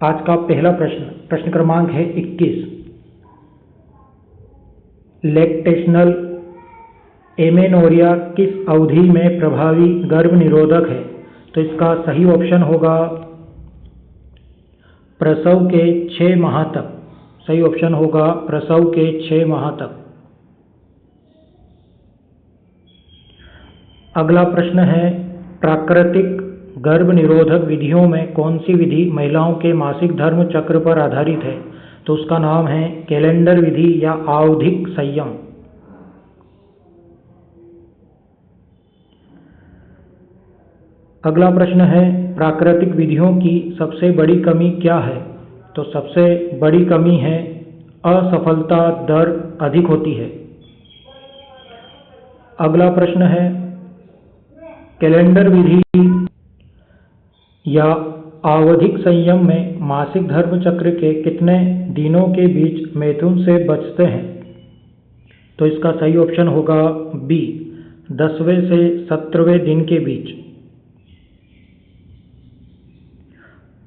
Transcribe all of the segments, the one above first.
आज का पहला प्रश्न क्रमांक है 21। लैक्टेशनल एमेनोरिया किस अवधि में प्रभावी गर्भ निरोधक है? तो इसका सही ऑप्शन होगा प्रसव के 6 माह तक। सही ऑप्शन होगा प्रसव के 6 माह तक। अगला प्रश्न है, प्राकृतिक गर्भ निरोधक विधियों में कौन सी विधि महिलाओं के मासिक धर्म चक्र पर आधारित है? तो उसका नाम है कैलेंडर विधि या आवधिक संयम। अगला प्रश्न है, प्राकृतिक विधियों की सबसे बड़ी कमी क्या है? तो सबसे बड़ी कमी है असफलता दर अधिक होती है। अगला प्रश्न है, कैलेंडर विधि या आवधिक संयम में मासिक धर्म चक्र के कितने दिनों के बीच मैथुन से बचते हैं? तो इसका सही ऑप्शन होगा बी, 10वें से 17वें दिन के बीच।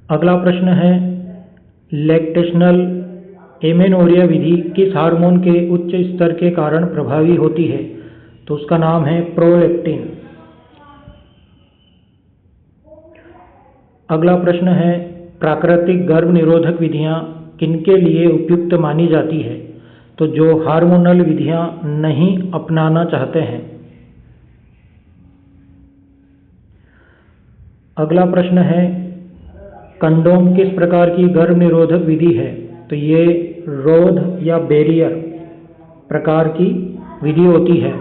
अगला प्रश्न है, लैक्टेशनल एमेनोरिया विधि किस हार्मोन के उच्च स्तर के कारण प्रभावी होती है? तो उसका नाम है प्रोलैक्टिन। अगला प्रश्न है, प्राकृतिक गर्भ निरोधक विधियां किनके लिए उपयुक्त मानी जाती है? तो जो हार्मोनल विधियां नहीं अपनाना चाहते हैं। अगला प्रश्न है, कंडोम किस प्रकार की गर्भ निरोधक विधि है? तो ये रोध या बैरियर प्रकार की विधि होती है।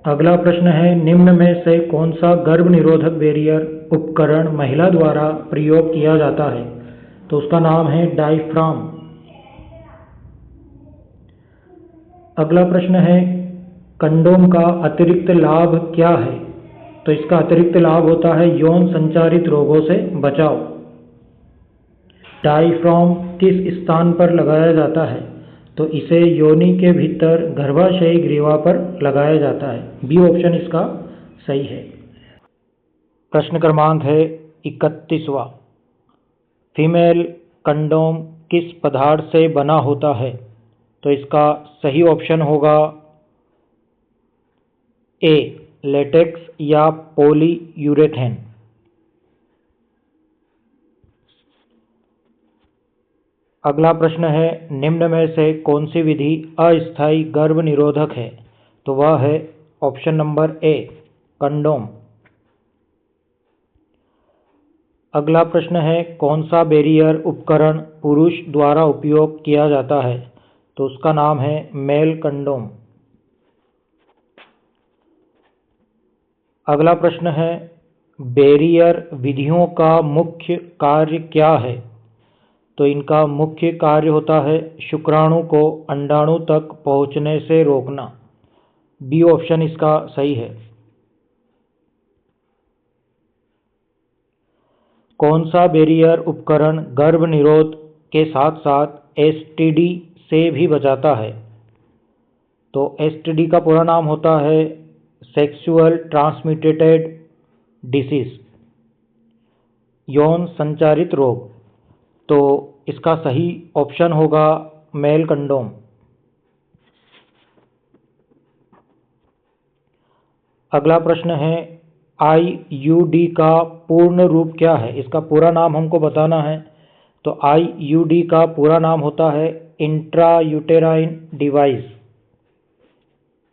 अगला प्रश्न है, निम्न में से कौन सा गर्भ निरोधक बैरियर उपकरण महिला द्वारा प्रयोग किया जाता है? तो उसका नाम है डायफ्राम। अगला प्रश्न है, कंडोम का अतिरिक्त लाभ क्या है? तो इसका अतिरिक्त लाभ होता है यौन संचारित रोगों से बचाव। डायफ्राम किस स्थान पर लगाया जाता है? तो इसे योनि के भीतर गर्भाशयी ग्रीवा पर लगाया जाता है। बी ऑप्शन इसका सही है। प्रश्न क्रमांक है 31वां। फीमेल कंडोम किस पदार्थ से बना होता है? तो इसका सही ऑप्शन होगा ए, लेटेक्स या पॉलीयूरेथेन। अगला प्रश्न है, निम्न में से कौन सी विधि अस्थायी गर्भ निरोधक है? तो वह है ऑप्शन नंबर ए, कंडोम। अगला प्रश्न है, कौन सा बैरियर उपकरण पुरुष द्वारा उपयोग किया जाता है? तो उसका नाम है मेल कंडोम। अगला प्रश्न है, बैरियर विधियों का मुख्य कार्य क्या है? तो इनका मुख्य कार्य होता है शुक्राणु को अंडाणु तक पहुंचने से रोकना। बी ऑप्शन इसका सही है। कौन सा बैरियर उपकरण गर्भ निरोध के साथ साथ एसटीडी से भी बचाता है? तो एसटीडी का पूरा नाम होता है सेक्सुअल ट्रांसमिटेड डिसीज, यौन संचारित रोग। तो इसका सही ऑप्शन होगा मेल कंडोम। अगला प्रश्न है, आईयूडी का पूर्ण रूप क्या है? इसका पूरा नाम हमको बताना है। तो आईयूडी का पूरा नाम होता है इंट्रायूटेराइन डिवाइस।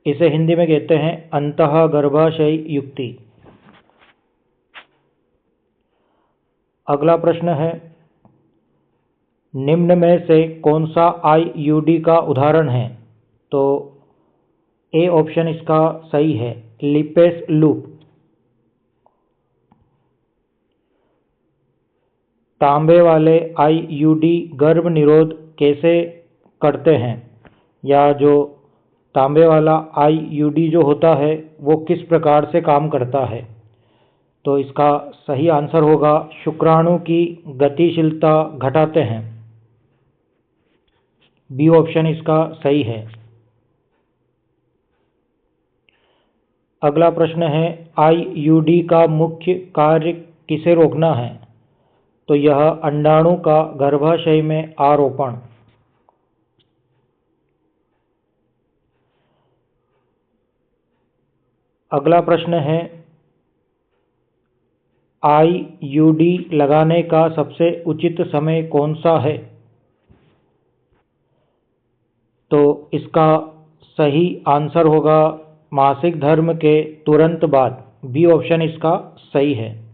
इसे हिंदी में कहते हैं अंतः गर्भाशयी युक्ति। अगला प्रश्न है, निम्न में से कौन सा आईयूडी का उदाहरण है? तो ए ऑप्शन इसका सही है, लिपेस लूप। तांबे वाले आईयूडी गर्भ निरोध कैसे करते हैं? या जो तांबे वाला आईयूडी जो होता है वो किस प्रकार से काम करता है? तो इसका सही आंसर होगा शुक्राणु की गतिशीलता घटाते हैं। बी ऑप्शन इसका सही है। अगला प्रश्न है, आईयूडी का मुख्य कार्य किसे रोकना है? तो यह अंडाणु का गर्भाशय में आरोपण। अगला प्रश्न है, आईयूडी लगाने का सबसे उचित समय कौन सा है? तो इसका सही आंसर होगा मासिक धर्म के तुरंत बाद। बी ऑप्शन इसका सही है।